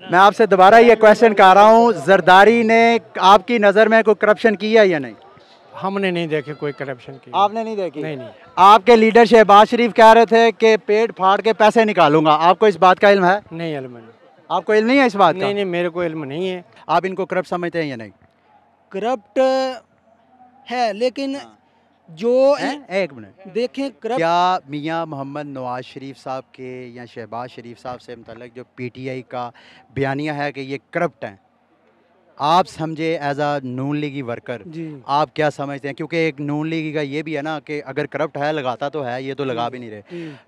मैं आपसे दोबारा ये क्वेश्चन कर रहा हूँ, जरदारी ने आपकी नज़र में कोई करप्शन किया या नहीं? हमने नहीं देखे कोई करप्शन की। आपने नहीं देखी? नहीं। आपके लीडर शहबाज शरीफ कह रहे थे कि पेट फाड़ के पैसे निकालूंगा, आपको इस बात का इल्म है? नहीं इल्म नहीं। आपको इल्म नहीं है इस बात का? नहीं, मेरे को इल्म नहीं है। आप इनको करप्ट समझते हैं या नहीं? करप्ट है, लेकिन जो एक मिनट देखें करप्ट, क्या मियां मोहम्मद नवाज शरीफ साहब के या शहबाज शरीफ साहब से मुतल्लिक जो पीटीआई का बयानिया है कि ये करप्ट हैं, आप समझे एज आ नून लीगी वर्कर जी आप क्या समझते हैं? क्योंकि एक नून लीगी का ये भी है ना कि अगर करप्ट है लगाता तो है, ये तो लगा भी नहीं रहे।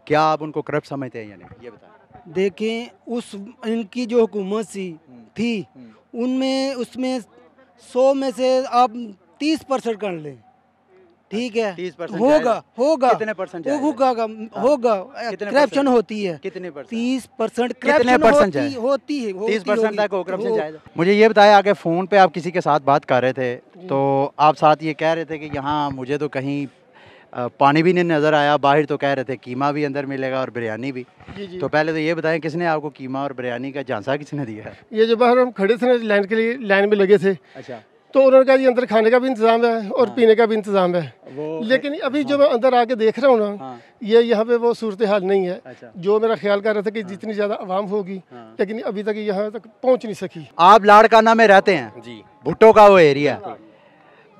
क्या आप उनको करप्ट समझते हैं या नहीं, ये बताएं। देखें उस इनकी जो हुकूमत थी उनमें उसमें 100 में से आप 30% कर लें, ठीक है, 30% होगा कितने परसेंट होगा करप्शन होती है कितने परसेंट? 30% कितने परसेंट होती है 30% तक करप्शन जाएगा। मुझे ये बताया कि फ़ोन पे आप किसी के साथ बात कर रहे थे तो आप साथ ये कह रहे थे कि यहाँ मुझे तो कहीं पानी भी नहीं नज़र आया, बाहर तो कह रहे थे कीमा भी अंदर मिलेगा और बिरयानी भी। जी। तो पहले तो ये बताएं किसने आपको कीमा और बिरयानी का झांसा किसने दिया है? ये जो बाहर हम खड़े थे लाइन के लिए, लाइन में लगे थे। अच्छा। तो उन्होंने कहा जी अंदर खाने का भी इंतजाम है और पीने का भी इंतजाम है, लेकिन अभी जो मैं अंदर आके देख रहा हूँ ना, ये यहाँ पे वो सूरत हाल नहीं है। अच्छा। जो मेरा ख्याल कर रहा था कि जितनी ज़्यादा आवाम होगी, लेकिन अभी तक यहाँ तक पहुँच नहीं सकी। आप लाड़काना में रहते हैं जी, भुट्टो का वो एरिया,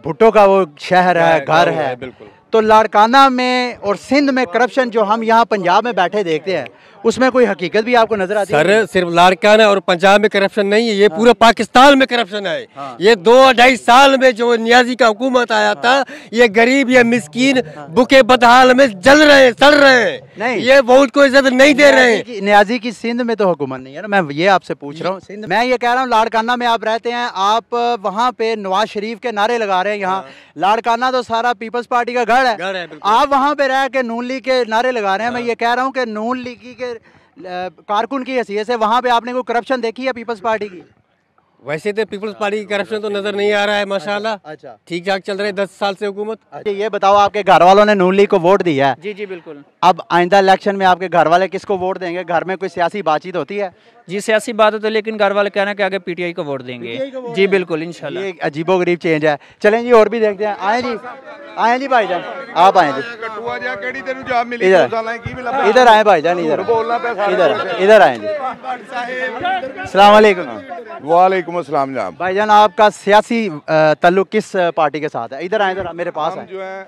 भुट्टो का वो शहर है, घर है, बिल्कुल। तो लाड़काना में और सिंध में करप्शन जो हम यहाँ पंजाब में बैठे देखते हैं, उसमें कोई हकीकत भी आपको नजर आती है? सर सिर्फ लाड़काना और पंजाब में करप्शन नहीं है, ये पूरे पाकिस्तान में करप्शन है। ये 2-2.5 साल में जो नियाजी का हुकूमत आया था, ये गरीब या मिस्कीन भूखे बदहाल में जल रहे हैं, सड़ रहे हैं। नहीं, ये बहुत को इज्जत नहीं दे रहे हैं। नियाजी की सिंध में तो हुकूमत नहीं है ना, मैं ये आपसे पूछ रहा हूँ। सिंध मैं ये कह रहा हूँ लाड़काना में आप रहते हैं, आप वहाँ पे नवाज शरीफ के नारे लगा रहे हैं। यहाँ लाड़काना तो सारा पीपल्स पार्टी का घर है, आप वहाँ पे रह के नून लीग के नारे लगा रहे हैं। मैं ये कह रहा हूँ कि नून लीग के कारकुन की हैसियत से वहाँ पे आपने कोई करप्शन देखी है पीपल्स पार्टी की? वैसे तो पीपल्स पार्टी की करप्शन तो नजर नहीं आ रहा है माशाल्लाह। अच्छा, ठीक ठाक चल रहे 10 साल से हुकूमत। अच्छा, ये बताओ आपके घर वालों ने नून लीग को वोट दिया है? जी जी बिल्कुल। अब आइंदा इलेक्शन में आपके घर वाले किसको वोट देंगे? घर में कोई सियासी बातचीत होती है? जी सियासी बात है तो, लेकिन घर वाले कहना कि आगे पीटीआई को वोट देंगे। जी बिल्कुल इंशाल्लाह। ये अजीबोगरीब चेंज है। चलें जी और भी देखते हैं। आए जी भाईजान, आप आए जी, इधर आए भाईजान, इधर आए जी। अस्सलाम वालेकुम। वालेकुम अस्सलाम जनाब। भाईजान आपका सियासी ताल्लुक किस पार्टी के साथ है? इधर आए, इधर मेरे पास जो है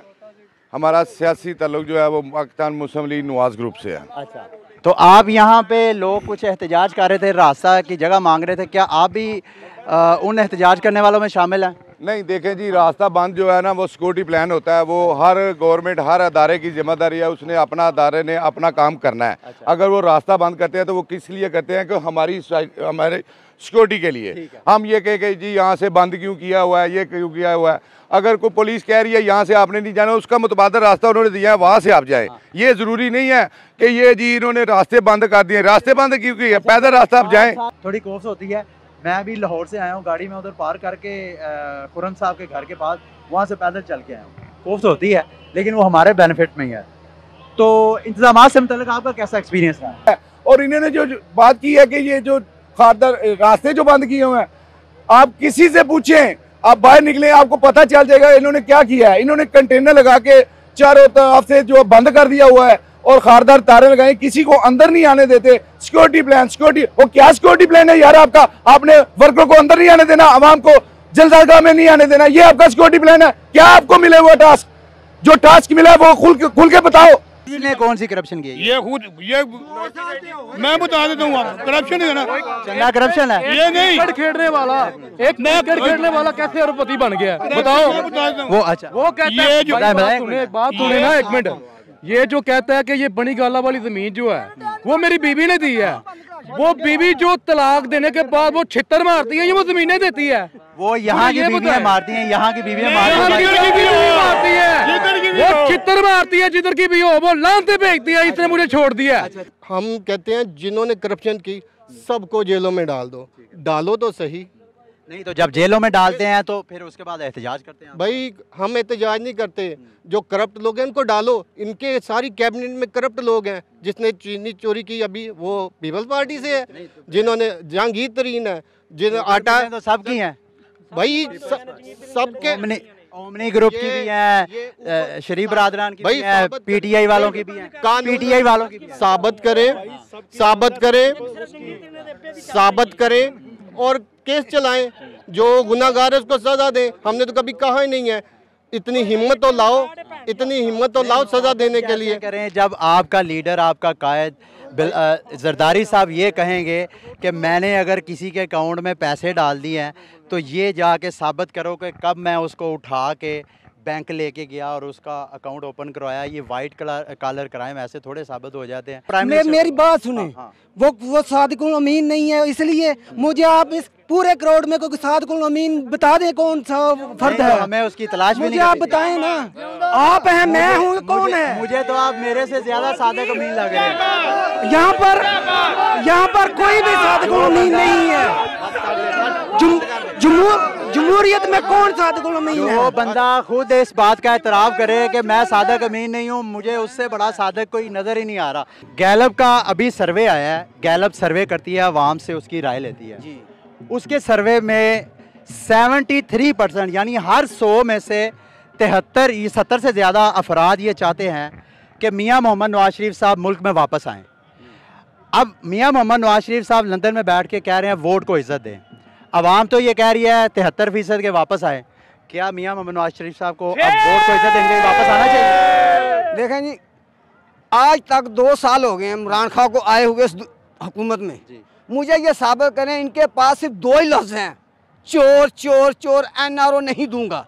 हमारा सियासी ताल्लुक जो है वो पाकिस्तान मुस्लिम लीग नवाज ग्रुप से है। अच्छा, तो आप यहाँ पे लोग कुछ एहतजाज कर रहे थे, रास्ता की जगह मांग रहे थे, क्या आप भी उन एहतजाज करने वालों में शामिल हैं? नहीं, देखें जी, रास्ता बंद जो है ना वो सिक्योरिटी प्लान होता है, वो हर गवर्नमेंट हर अदारे की जिम्मेदारी है, उसने अपना अदारे ने अपना काम करना है। अच्छा। अगर वो रास्ता बंद करते हैं तो वो किस लिए करते हैं? कि हमारे सिक्योरिटी के लिए। हम ये कह के जी यहाँ से बंद क्यों किया हुआ है, ये क्यों किया हुआ है? अगर कोई पुलिस कह रही है यहाँ से आपने नहीं जाना, उसका मुतबादल रास्ता उन्होंने दिया है, वहाँ से आप जाएं। ये ज़रूरी नहीं है कि ये जी इन्होंने रास्ते बंद कर दिए। रास्ते बंद क्यों किए? पैदल रास्ता आप जाएं। थोड़ी कोफ्त होती है। मैं अभी लाहौर से आया हूँ, गाड़ी में उधर पार करके खुरम साहब के घर के पास, वहाँ से पैदल चल के आया हूँ। कोफ्त होती है लेकिन वो हमारे बेनिफिट में ही है। तो इंतजाम से मुतल्लिक आपका कैसा एक्सपीरियंस रहा? और इन्होंने जो बात की है कि ये जो खारदार रास्ते जो बंद किए हुए हैं, आप किसी से पूछें, आप बाहर निकले आपको पता चल जाएगा इन्होंने क्या किया है। इन्होंने कंटेनर लगा के चारों तरफ से जो बंद कर दिया हुआ है और खारदार तारे लगाए, किसी को अंदर नहीं आने देते। सिक्योरिटी प्लान, सिक्योरिटी, वो क्या सिक्योरिटी प्लान है यार आपका? आपने वर्करों को अंदर नहीं आने देना, आवाम को जलसागाह में नहीं आने देना, ये आपका सिक्योरिटी प्लान है? क्या आपको मिले हुआ टास्क? जो टास्क मिला है वो खुल के बताओ। इसने कौन सी करप्शन की? ये मैं बता देता हूँ, करप्शन है ना, चंदा करप्शन है। ये नहीं क्रिकेट खेलने वाला, एक नया क्रिकेट खेलने वाला कैसे अरबपति बन गया बताओ? वो अच्छा, वो कहता है, एक बात सुने ना, एक मिनट, ये जो कहता है कि ये बनी गाला वाली जमीन जो है वो मेरी बीवी ने दी है, वो बीवी जो तलाक देने के बाद वो छितर मारती है, ये वो जमीनें देती है। वो यहाँ की बीवियां मारती हैं, यहाँ की बीवियां मारती है, वो छितर मारती है, जिधर की भी हो वो लांते फेंकती है, इसने मुझे छोड़ दिया। हम कहते हैं जिन्होंने करप्शन की सबको जेलों में डाल दो, डालो तो सही। नहीं तो जब जेलों में डालते हैं तो फिर उसके बाद एहतजाज करते हैं। भाई हम एहतजाज नहीं करते, जो करप्ट लोग हैं उनको डालो। इनके सारी कैबिनेट में करप्ट लोग हैं। जिसने चीनी चोरी की अभी वो पीपल्स पार्टी से है, जिन्होंने जहांगीर तरीन है, जिन्होंने आटा तो सबकी हैं भाई, सबके ओमनी ग्रुप की भी है, शरीफ बरादरान की भी है, पीटीआई वालों की भी है, पीटीआई वालों की भी है। साबित करें और केस चलाएं। जो गुनाहगार है उसको सजा दें। हमने तो कभी कहा ही नहीं है। इतनी हिम्मत तो लाओ सजा देने के लिए। करें जब आपका लीडर, आपका कायद जरदारी साहब ये कहेंगे कि मैंने अगर किसी के अकाउंट में पैसे डाल दिए हैं तो ये जाके साबित करो कि कब मैं उसको उठा के बैंक लेके गया और उसका अकाउंट ओपन करवाया। ये वाइट कलर क्राइम ऐसे थोड़े साबित हो जाते हैं। मेरी बात सुने, वो सादिकुल अमीन नहीं है, इसलिए मुझे आप इस पूरे क्राउड में कोई सादिकुल अमीन बता दें कौन सा फर्द है। हमें उसकी तलाश भी मुझे आप बताएं ना। आप हैं, मैं हूँ, कौन है? मुझे तो आप मेरे से ज्यादा सादिक अमीन लग रहे हैं। यहाँ पर कोई भी सादिकुल अमीन नहीं है। जमहूरियत में कौन सादिकुल अमीन है? वो बंदा खुद इस बात का एतराफ़ करे कि मैं सादिक अमीन नहीं हूँ, मुझे उससे बड़ा सादिक कोई नज़र ही नहीं आ रहा। गैलब का अभी सर्वे आया है। गैलब सर्वे करती है, आवाम से उसकी राय लेती है। उसके सर्वे में 73% यानी हर 100 में से 70 से ज़्यादा अफराद ये चाहते हैं कि मियाँ मोहम्मद नवाज शरीफ साहब मुल्क में वापस आएँ। अब मियाँ मोहम्मद नवाज शरीफ साहब लंदन में बैठ के कह रहे हैं वोट को इज़्ज़त दें। अवाम तो ये कह रही है 73% के वापस आए। क्या मियाँ मोहम्मद नवाज शरीफ साहब को अब वोट को इज्जत देंगे, वापस आना चाहिए? देखें जी, आज तक 2 साल हो गए इमरान खान को आए हुए इस हुकूमत में। मुझे ये साबित करें, इनके पास सिर्फ 2 ही लफ्ज़ हैं, चोर चोर चोर। NRO नहीं दूंगा।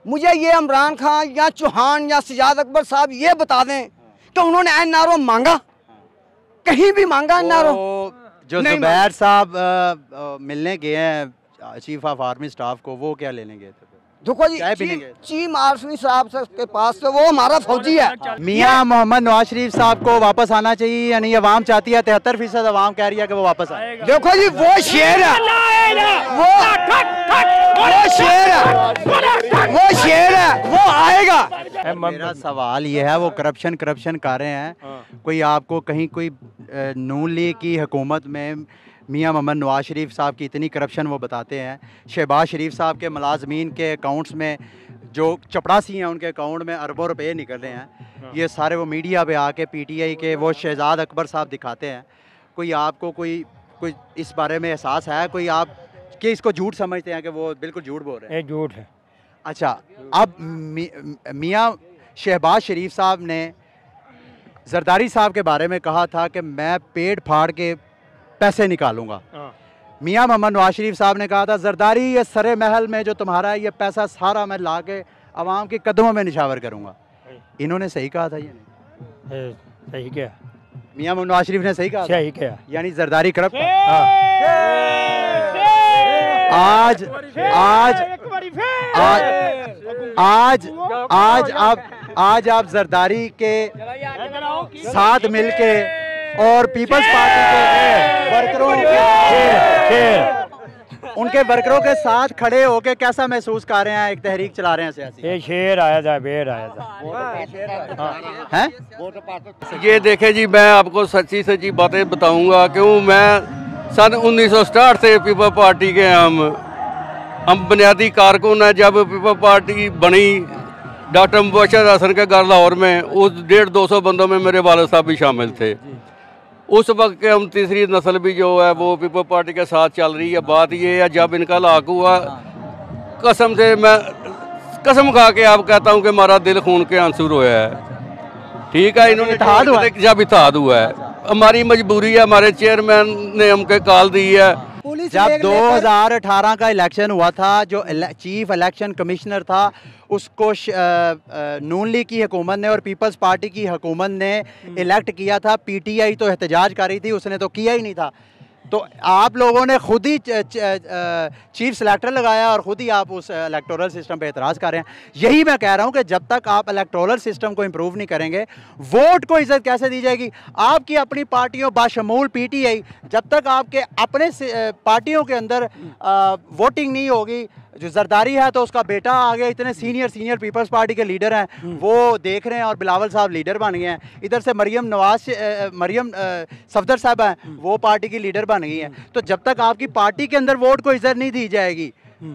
मुझे ये इमरान खान या चौहान या सजाद अकबर साहब ये बता दें कि उन्होंने NRO मांगा, कहीं भी मांगा NRO? जो जुबैर साहब मिलने गए हैं चीफ ऑफ आर्मी स्टाफ को, वो क्या लेने गए थे? देखो जी, चीफ आर्मी साहब के पास से, वो हमारा फौजी है। मियाँ मोहम्मद नवाज शरीफ साहब को वापस आना चाहिए या नहीं? अवाम चाहती है, 73% अवाम कह रही है कि वो वापस आए। देखो जी, वो शेर है, वो शेर है, वो आएगा। मेरा सवाल ये है, वो करप्शन कर रहे हैं। कोई आपको कहीं कोई नून लीग की हुकूमत में मियाँ मोहम्मद नवाज शरीफ साहब की इतनी करप्शन वो बताते हैं? शहबाज शरीफ साहब के मुलाजमीन के अकाउंट्स में जो चपड़ासी हैं उनके अकाउंट में अरबों रुपए निकल रहे हैं। ये सारे वो मीडिया पे आके PTI के वो शहजाद अकबर साहब दिखाते हैं। कोई आपको कोई इस बारे में एहसास है? कोई आप कि इसको झूठ समझते हैं कि वो बिल्कुल झूठ बोल रहे हैं? ये झूठ है। अच्छा, अब मियाँ शहबाज शरीफ साहब ने जरदारी साहब के बारे में कहा था कि मैं पेट फाड़ के पैसे निकालूंगा। मियाँ मोहम्मद नवाज शरीफ साहब ने कहा था जरदारी ये सरे महल में जो तुम्हारा है ये पैसा सारा मैं ला के आवाम के कदमों में निछावर करूंगा। इन्होंने सही कहा था? ये नहीं सही क्या? मियाँ मोहम्मद नवाज शरीफ ने सही कहा? सही क्या? यानी जरदारी करप्ट था। आज आप जरदारी के साथ मिलके और पीपल्स पार्टी के उनके वर्करों के साथ खड़े होके कैसा महसूस कर रहे हैं? एक तहरीक चला रहे हैं सियासी। ये शेर आया था, बेर आया था। हैं? ये देखे जी, मैं आपको सच्ची बातें बताऊंगा। क्यों? मैं सन 1960 से पीपल पार्टी के हम बुनियादी कारकुन हैं। जब पीपल पार्टी बनी डॉक्टर मुबशर हसन के घर लाहौर में, उस 150-200 बंदों में मेरे वालिद साहब भी शामिल थे। उस वक्त के हम तीसरी नस्ल भी जो है वो पीपल पार्टी के साथ चल रही है। बात ये है, जब इनका लाक हुआ, कसम से मैं कसम खा के आप कहता हूँ कि हमारा दिल खून के आंसू रोया है। ठीक है, इन्होंने जब इत्तेहाद हुआ है, हमारी मजबूरी है। हमारे चेयरमैन ने हमको कॉल दी है। जब 2018 का इलेक्शन हुआ था, जो चीफ इलेक्शन कमिश्नर था उसको नून लीग की हुकूमत ने और पीपल्स पार्टी की हुकूमत ने इलेक्ट किया था। PTI तो एहतजाज कर रही थी, उसने तो किया ही नहीं था। तो आप लोगों ने खुद ही चीफ सेलेक्टर लगाया और खुद ही आप उस इलेक्टोरल सिस्टम पे एतराज़ कर रहे हैं। यही मैं कह रहा हूं कि जब तक आप इलेक्टोरल सिस्टम को इम्प्रूव नहीं करेंगे, वोट को इज्जत कैसे दी जाएगी? आपकी अपनी पार्टियों बाशमूल PTI, जब तक आपके अपने पार्टियों के अंदर वोटिंग नहीं होगी, जो जरदारी है तो उसका बेटा आ गया, इतने सीनियर पीपल्स पार्टी के लीडर हैं, वो देख रहे हैं और बिलावल साहब लीडर बन गए हैं। इधर से मरियम सफदर साहब हैं, वो पार्टी की लीडर बन गई हैं। तो जब तक आपकी पार्टी के अंदर वोट को इज्जत नहीं दी जाएगी,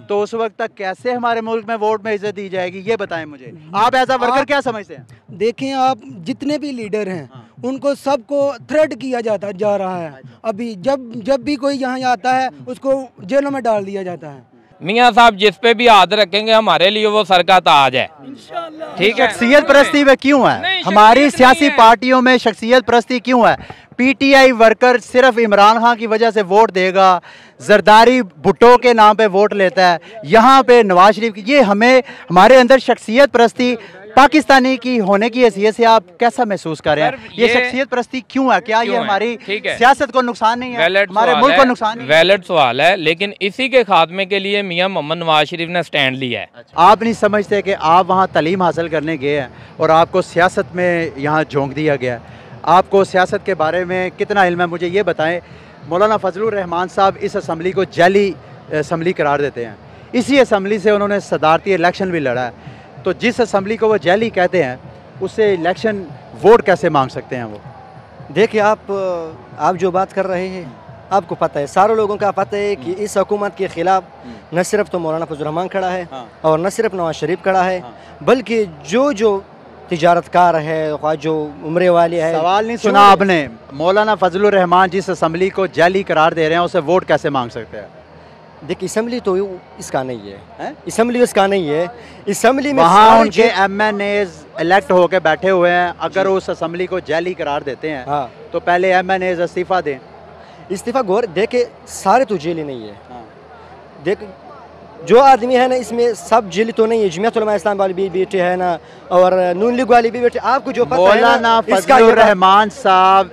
तो उस वक्त तक कैसे हमारे मुल्क में वोट में इज्जत दी जाएगी? ये बताएं मुझे, आप एज अ वर्कर क्या समझते हैं? देखें, आप जितने भी लीडर हैं उनको सबको थ्रेट किया जा रहा है। अभी जब भी कोई यहाँ आता है उसको जेलों में डाल दिया जाता है। मियाँ साहब जिस पे भी हाथ रखेंगे हमारे लिए वो सर का ताज है। ठीक है, शख्सियत परस्ती में क्यों है? हमारी सियासी पार्टियों में शख्सियत परस्ती क्यों है? PTI वर्कर सिर्फ इमरान खान की वजह से वोट देगा, जरदारी भुट्टो के नाम पे वोट लेता है, यहाँ पे नवाज शरीफ की, ये हमारे अंदर शख्सियत परस्ती पाकिस्तानी की होने की हैसियत से आप कैसा महसूस कर रहे हैं? ये शख्सियत परस्ती क्यों है? क्या ये हमारी सियासत को नुकसान नहीं है, हमारे मुल्क को नुकसान नहीं है? वैलिड सवाल है, लेकिन इसी के खात्मे के लिए मियां मोहम्मद नवाज शरीफ ने स्टैंड लिया है। आप नहीं समझते कि आप वहाँ तालीम हासिल करने गए हैं और आपको सियासत में यहाँ झोंक दिया गया है? आपको सियासत के बारे में कितना इल्म है? मुझे ये बताएं। मौलाना फजलुर रहमान साहब इस असम्बली को जाली असम्बली करार देते हैं। इसी असम्बली से उन्होंने सदारती इलेक्शन भी लड़ा है। तो जिस असम्बली को वो जाली कहते हैं, उससे इलेक्शन वोट कैसे मांग सकते हैं वो? देखिए, आप जो बात कर रहे हैं, आपको पता है, सारे लोगों का पता है कि इस हुकूमत के ख़िलाफ़ न सिर्फ तो मौलाना फजलुर रहमान खड़ा है और न सिर्फ नवाज शरीफ खड़ा है, बल्कि जो तिजारतकार है, जो उम्रे वाले है। सवाल नहीं सुना आपने? मौलाना फजलुर रहमान जिस असम्बली को जाली करार दे रहे हैं, उसे वोट कैसे मांग सकते हैं? देखिए, असम्बली तो इसका नहीं है, असम्बली इसका नहीं है। असम्बली में वहाँ उनके MNAs इलेक्ट होके बैठे हुए हैं। अगर उस असम्बली को जाली करार देते हैं तो पहले MNAs इस्तीफा दें। इस्तीफा गौर देखे, सारे तो जेली नहीं है। देख, जो आदमी है ना, इसमें सब जेली तो नहीं है। जमीयत उलमा इस्लाम वाले भी बैठे हैं ना, और नून लीग वाले भी बैठे। आपको जो पता है ना, फजलुर रहमान साहब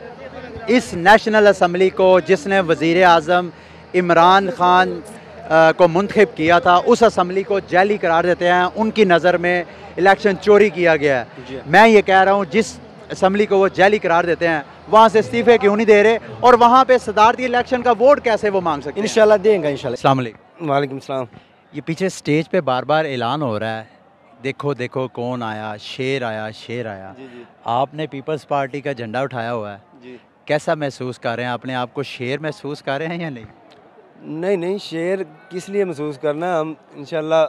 इस नेशनल असम्बली को, जिसने वज़ीर आज़म इमरान खान को मुंतखब किया था, उस असम्बली को जाली करार देते हैं। उनकी नज़र में इलेक्शन चोरी किया गया है। मैं ये कह रहा हूँ, जिस असम्बली को वो जाली करार देते हैं, वहाँ से इस्तीफे क्यों नहीं दे रहे? और वहाँ पे सदारती इलेक्शन का वोट कैसे वो मांग सकते हैं? इंशाल्लाह देंगे, इंशाल्लाह। अस्सलाम वालेकुम। वालेकुम सलाम। ये पीछे स्टेज पे बार बार ऐलान हो रहा है, देखो देखो कौन आया, शेर आया, शेर आया। आपने पीपल्स पार्टी का झंडा उठाया हुआ है, कैसा महसूस कर रहे हैं? अपने आप को शेर महसूस कर रहे हैं या नहीं? नहीं, शेर किस लिए महसूस करना, हम इंशाल्लाह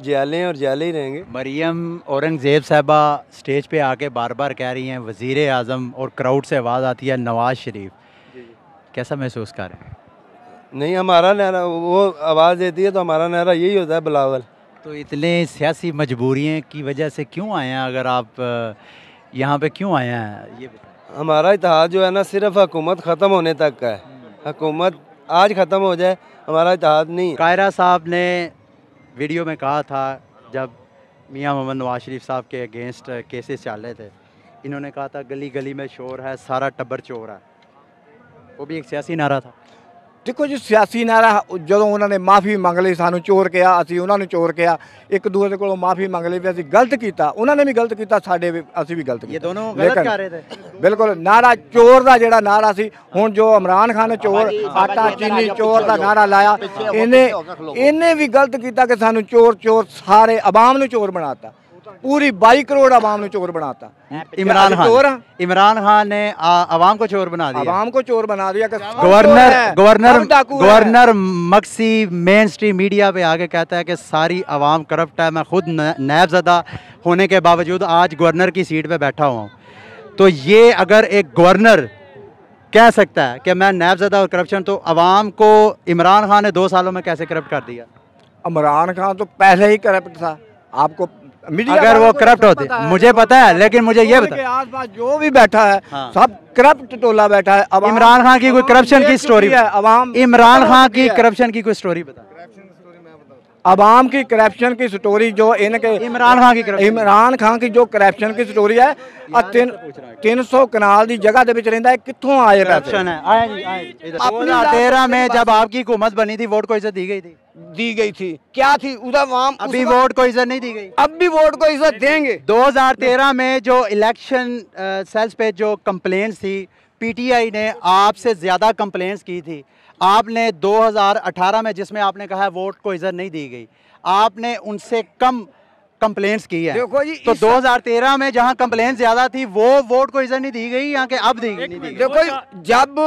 जाले और जाले ही रहेंगे। मरियम औरंगज़ेब साहबा स्टेज पे आके बार बार कह रही हैं वज़ीर आज़म, और क्राउड से आवाज़ आती है नवाज शरीफ। कैसा महसूस कर रहे हैं? नहीं, हमारा नारा, वो आवाज़ देती है तो हमारा नारा यही होता है, बिलावल। तो इतने सियासी मजबूरियों की वजह से क्यों आए हैं? अगर आप यहाँ पे क्यों आए हैं ये बताएं। हमारा इत्तेहाद जो है ना, सिर्फ हुकूमत ख़त्म होने तक का है। हुकूमत आज ख़त्म हो जाए, हमारा इत्तेहाद नहीं। कायरा साहब ने वीडियो में कहा था, जब मियां मोहम्मद नवाज शरीफ साहब के अगेंस्ट केसेस चल रहे थे, इन्होंने कहा था गली गली में शोर है, सारा टब्बर चोर है। वो भी एक सियासी नारा था। देखो जी, सियासी नारा जो उन्होंने माफ़ी मंग ली, सानू चोर किया, असी उन्होंने चोर किया, एक दूसरे को माफ़ी मंग ली भी असी गलत किया, उन्होंने भी गलत किया, साडे भी असी भी गलत किया। ये दोनों गलत कर रहे थे। बिल्कुल, नारा चोर का जिहड़ा नारा सी, हुण जो इमरान खान ने चोर आटा चीनी चोर का नारा लाया, इन्हें भी गलत किया कि सानू चोर चोर, सारे अवाम नू चोर बनाता, पूरी 22 करोड़ अवाम ने चोर बनाता। इमरान खान ने अवाम को चोर बना दिया, अवाम को चोर बना दिया। Governor Maksi main stream media पे आके कहता है कि सारी अवाम करप्ट है। मैं खुद नैबज़दा होने के बावजूद आज गवर्नर की सीट पे बैठा हुआ हूँ। तो ये अगर एक गवर्नर कह सकता है कि मैं नैबज़दा और करप्शन, तो अवाम को इमरान खान ने 2 सालों में कैसे करप्ट कर दिया? इमरान खान तो पहले ही करप्ट था। आपको अगर वो करप्ट होते, मुझे पता है, लेकिन मुझे ये बता, आसपास जो भी बैठा है सब करप्ट टोला बैठा है। इमरान खान की कोई करप्शन की स्टोरी, अवाम इमरान खान की करप्शन की कोई स्टोरी बता। अवाम की करप्शन की स्टोरी जो इनके इमरान खान की जो करप्शन की स्टोरी है 300 कनाल की जगह दे विच रहिंदा है, कित्थों आए पैसे? 2013 में जब आपकी हुकूमत बनी थी वोट को इज्जत दी गई थी क्या थी उधर वहाँ? अभी वोट को इज्जत नहीं दी गई, अब भी वोट को इज्जत देंगे। 2013 में जो इलेक्शन सेल्स पे जो कंप्लेंट्स थी, पीटीआई ने आपसे ज़्यादा कंप्लेंट्स की थी। आपने 2018 में जिसमें आपने कहा है वोट को इज्जत नहीं दी गई, आपने उनसे कम कंप्लेंट्स की है। देखो जी, तो 2013 में जहां कंप्लेंट ज्यादा थी वो वोट को इज्जत नहीं दी गई, यहाँ के अब दी गई। देखो जब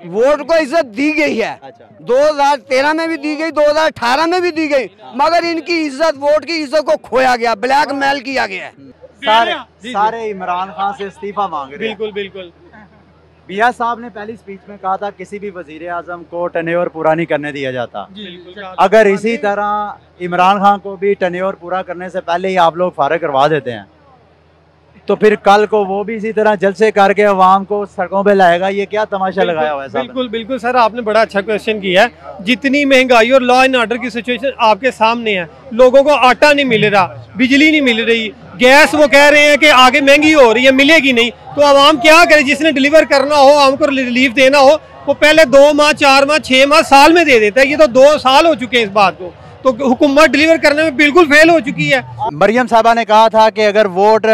वोट को इज्जत दी गई है, 2013 में भी दी गई, 2018 में भी दी गई, मगर इनकी इज्जत, वोट की इज्जत को खोया गया, ब्लैकमेल किया गया है। सारे इमरान खान से इस्तीफा मांग रहे हैं। बिल्कुल। बिया साहब ने पहली स्पीच में कहा था किसी भी वजीर आजम को टर्नओवर पूरा नहीं करने दिया जाता। अगर इसी तरह इमरान खान को भी टर्नओवर पूरा करने से पहले ही आप लोग फारिग करवा देते हैं तो फिर कल को वो भी इसी तरह जलसे करके अवाम को सड़कों पे लाएगा। ये क्या तमाशा लगाया हुआ है? बिल्कुल सर, आपने बड़ा अच्छा क्वेश्चन किया है। जितनी महंगाई और लॉ एंड ऑर्डर की सिचुएशन आपके सामने है, लोगों को आटा नहीं मिल रहा, बिजली नहीं मिल रही, गैस वो कह रहे हैं कि आगे महंगी हो रही है, मिलेगी नहीं, तो आवाम क्या करे? जिसने डिलीवर करना हो, आवाम को रिलीफ देना हो, वो पहले 2 माह 4 माह 6 माह साल में दे देता है। ये तो 2 साल हो चुके हैं इस बात को, तो हुकूमत डिलीवर करने में बिल्कुल फेल हो चुकी है। मरियम साहबा ने कहा था कि अगर वोट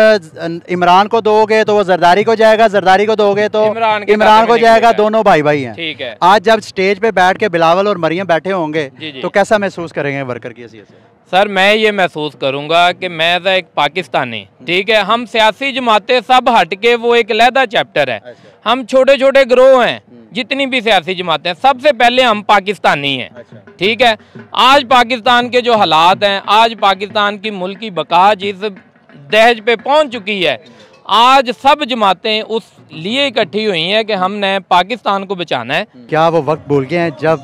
इमरान को दोगे तो वो जरदारी को जाएगा, जरदारी को दोगे तो इमरान को जाएगा, दोनों भाई भाई हैं। ठीक है। आज जब स्टेज पे बैठ के बिलावल और मरियम बैठे होंगे तो कैसा महसूस करेंगे वर्कर की हैसियत से? सर मैं ये महसूस करूंगा कि मैं एज एक पाकिस्तानी, ठीक है, हम सियासी जमातें सब हट के वो एक अलहदा चैप्टर है, हम छोटे छोटे ग्रोह हैं, जितनी भी सियासी जमातें, सबसे पहले हम पाकिस्तानी हैं, ठीक है। आज पाकिस्तान के जो हालात हैं, आज पाकिस्तान की मुल्क की बका जिस दहज पे पहुंच चुकी है, आज सब जमातें उस लिए इकट्ठी हुई हैं कि हमने पाकिस्तान को बचाना है। क्या वो वक्त भूल गए हैं जब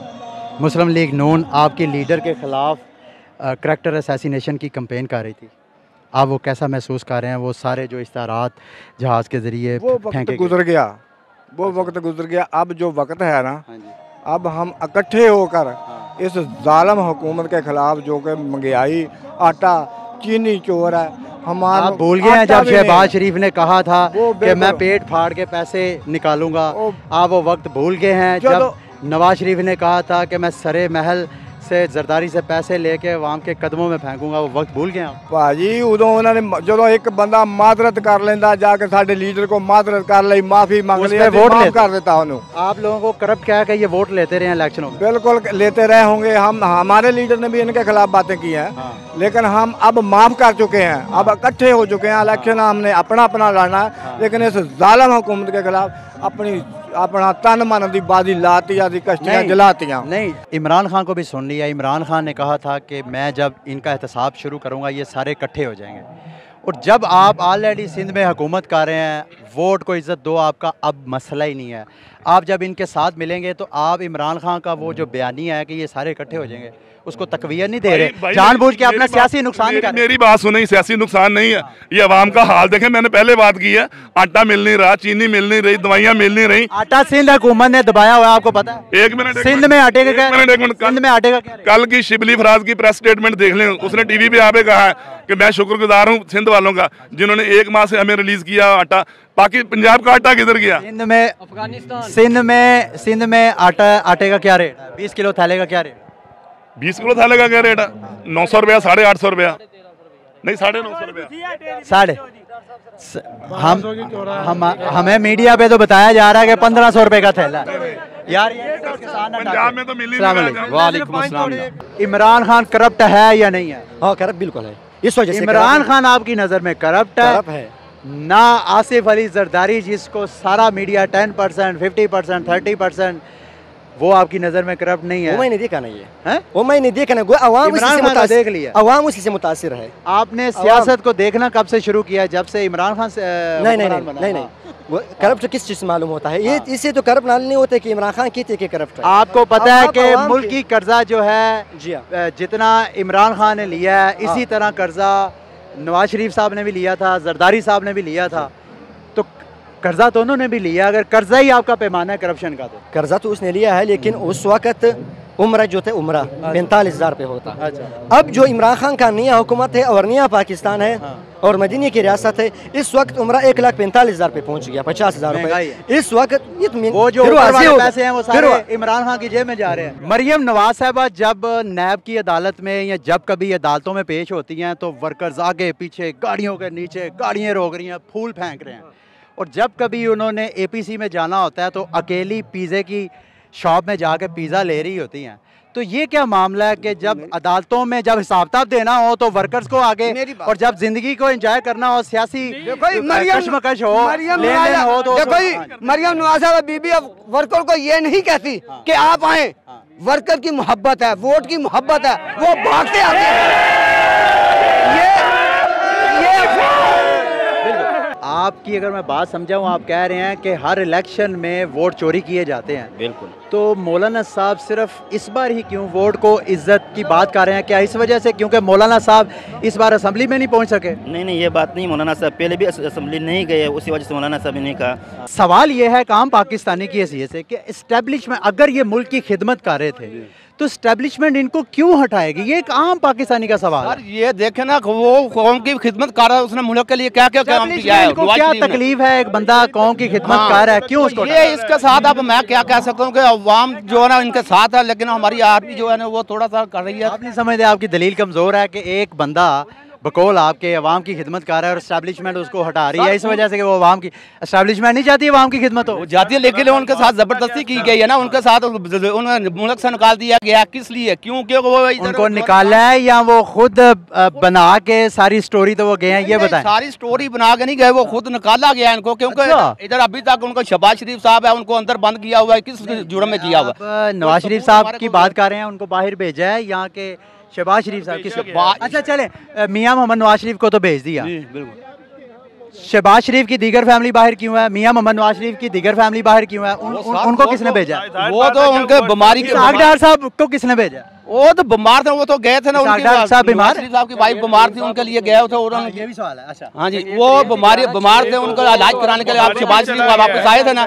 मुस्लिम लीग नून आपके लीडर के खिलाफ करैक्टर असैसिनेशन की कंपेन कर रही थी? आप वो कैसा महसूस कर रहे हैं? वो सारे जो इश्तारात जहाज़ के ज़रिए वो वक्त गुजर गया, वो वक्त गुजर गया। अब जो वक्त है ना, अब हम इकट्ठे होकर इस जालिम हुकूमत के खिलाफ, जो कि महंगाई, आटा, चीनी चोर है, हमारा भूल गए हैं जब शहबाज शरीफ ने कहा था कि मैं पेट फाड़ के पैसे निकालूंगा। आप वो वक्त भूल गए हैं जब नवाज शरीफ ने कहा था कि मैं सरे महल से जरदारी से पैसे लेके अवाम के कदमों में फेंकूंगा? वो वक्त भूल गए भाजी। उदों उन्होंने जो एक बंदा मादरत कर लेंदा, जाके साडे लीडर को मादरत कर ली, माफी मांग ली, वोट कर देता उन्होंने। आप लोगों को करप्ट क्या है कि ये वोट लेते रहे इलेक्शनों में? बिल्कुल लेते रहे होंगे। हम, हमारे लीडर ने भी इनके खिलाफ बातें की हैं, लेकिन हम अब माफ कर चुके हैं, अब इकट्ठे हो चुके हैं। इलेक्शन हमने अपना अपना लड़ना है, लेकिन इस जालिम हुकूमत के खिलाफ अपना तन मन की बाजी लातियां, कश्तियां जलातियां। नहीं, इमरान खान को भी सुन लिया। इमरान खान ने कहा था कि मैं जब इनका एहतसाब शुरू करूंगा ये सारे इकट्ठे हो जाएंगे। और जब आप ऑलरेडी सिंध में हुकूमत कर रहे हैं, वोट को इज्जत दो आपका अब मसला ही नहीं है। आप जब इनके साथ मिलेंगे तो आप इमरान खान का वो जो बयानिया है कि ये सारे इकट्ठे हो जाएंगे, उसको तकवीयत नहीं दे रहे, जानबूझ के अपना सियासी नुकसान कर। मेरी बात सुनी, सियासी नुकसान नहीं है, ये अवाम का हाल देखें। मैंने पहले बात की है, आटा मिल नहीं रहा, चीनी मिल नहीं रही, दवाइयाँ मिल नहीं रही। आटा सिंध हुकूमत ने दबाया हुआ है, आपको पता है? एक मिनट, सिंध में आटे का क्या? सिंध में आटे का क्या? कल की शिबली फराज की प्रेस स्टेटमेंट देख लें, उसने टीवी पे आके कहा है कि मैं शुक्रगुजार हूँ सिंध वालों का जिन्होंने 1 माह से हमें रिलीज किया आटा। बाकी पंजाब का आटा किधर गया? सिंध में आटे का क्या रेट? 20 किलो थैले का क्या रेट? 20 किलो थैले का क्या रेट है? 900 रुपया, 850 रुपया, नहीं 950 रुपया। हमें मीडिया पे तो बताया जा रहा है कि 1500 रुपए का थैला यार। पंजाब में तो मिल ही नहीं रहा। वालेकुम अस्सलाम। इमरान खान करप्ट है या नहीं है? हाँ, करप्ट बिल्कुल है। इस वजह से इमरान खान आपकी नजर में करप्ट है ना? आसिफ अली जरदारी जिसको सारा मीडिया 10%, 50%, 30%, वो आपकी नजर में करप्ट नहीं है? वो मैंने देखा नहीं है, वो मैंने देखा नहीं। अवाम देख लिया, अवाम उसी से मुतासिर है। आपने सियासत को देखना कब से शुरू किया? जब से इमरान खान से? नहीं, वो करप्ट किस चीज से मालूम होता है? ये इससे तो करप्ट मालूम नहीं होता कि इमरान खान कहते कि करप्ट है। आपको पता है कि मुल्क की कर्जा जो है जितना इमरान खान ने लिया है, इसी तरह कर्जा नवाज शरीफ साहब ने भी लिया था, जरदारी साहब ने भी लिया था, तो कर्जा तो उन्होंने भी लिया। अगर कर्जा ही आपका पैमाना है करप्शन का, तो कर्जा तो उसने लिया है, लेकिन उस वक्त उम्रा जो थे उम्रा 45,000 रुपये होता। अब जो इमरान खान का नया हुकूमत है और नया पाकिस्तान है और मदीने की रियासत है, इस वक्त उम्रा 1,45,000 पे पहुंच गया, 50,000 रुपये इस वक्त। वो जो पैसे हैं वो सारे इमरान खान की जेब में जा रहे हैं। मरियम नवाज साहबा जब नैब की अदालत में या जब कभी अदालतों में पेश होती हैं तो वर्कर्स आगे पीछे गाड़ियों के नीचे गाड़ियाँ रोक रही हैं, फूल फेंक रहे हैं। और जब कभी उन्होंने APC में जाना होता है तो अकेली पिज़्ज़े की शॉप में जाके पिज़्ज़ा ले रही होती हैं। तो ये क्या मामला है कि जब अदालतों में जब हिसाब किताब देना हो तो वर्कर्स को आगे, और जब जिंदगी को एंजॉय करना हो, सियासी कशमकश हो, लेन-देन हो, तो देखो मरियम नवाज बीबी अब वर्कर को ये नहीं कहती कि आप आए, वर्कर की मोहब्बत है, वोट की मोहब्बत है, वो भागते आते हैं। आपकी अगर मैं बात समझाऊं, आप कह रहे हैं कि हर इलेक्शन में वोट चोरी किए जाते हैं। बिल्कुल। तो मौलाना साहब सिर्फ इस बार ही क्यों वोट को इज्जत की बात कर रहे हैं? क्या इस वजह से क्योंकि मौलाना साहब इस बार असेंबली में नहीं पहुंच सके? नहीं, ये बात नहीं। मौलाना साहब पहले भी असेंबली नहीं गए, उसी वजह से मौलाना साहब ने कहा। सवाल ये है काम पाकिस्तानी की हैसियत से कि एस्टेब्लिशमेंट अगर ये मुल्क की खिदमत कर रहे थे तो एस्टेब्लिशमेंट इनको क्यों हटाएगी? ये एक आम पाकिस्तानी का सवाल है। ये देखे ना, वो कौम की खिदमत कर रहा है, उसने मुल्क के लिए क्या क्या काम किया है। क्या तकलीफ है? एक बंदा कौम की खिदमत कर रहा है, क्यों उसको? ये इसके साथ अब मैं क्या कह सकता हूँ कि अवाम जो है ना इनके साथ है, लेकिन हमारी आर्मी जो है ना वो थोड़ा सा कर रही है। आप नहीं समझते आपकी दलील कमजोर है कि एक बंदा बकौल आपके अवाम की खिदमत कर रहा है और एस्टेब्लिशमेंट उसको हटा रही है इस वजह से कि वो अवाम की एस्टेब्लिशमेंट नहीं चाहती अवाम की खिदमत हो? जाती है, लेकिन उनके साथ जबरदस्ती की गई है ना, उनके साथ उन्हें मुल्क से निकाल दिया गया। किस लिए? क्यों? वो उनको निकाला है या वो खुद बना के सारी स्टोरी तो वो गए हैं? ये बताएं। सारी स्टोरी बना के नहीं गए, वो खुद निकाला गया इनको, क्योंकि इधर अभी तक उनको शहबाज शरीफ साहब है, उनको अंदर बंद किया हुआ है। किस जुर्म में किया हुआ? नवाज शरीफ साहब की बात कर रहे हैं, उनको बाहर भेजा है यहाँ के शहबाज शरीफ साहब किसको? अच्छा चले, मियां मोहम्मद नवाज शरीफ को तो भेज दिया। शहबाज शरीफ की दीगर फैमिली बाहर क्यों है? मियां मोहम्मद नवाज शरीफ की दीगर फैमिली बाहर क्यों है? उनको किसने भेजा? वो तो उनके बीमारी के डाक्टर साहब को किसने भेजा? वो तो बीमार थे, वो तो गए थे ना। डॉक्टर साहब बीमार, साहब की वाइफ बीमार थी, उनके लिए गए थे। ये भी सवाल है। अच्छा हाँ जी, वो बीमार थे, उनका इलाज कराने के लिए आप शहबाज शरीफ वापस आए थे ना।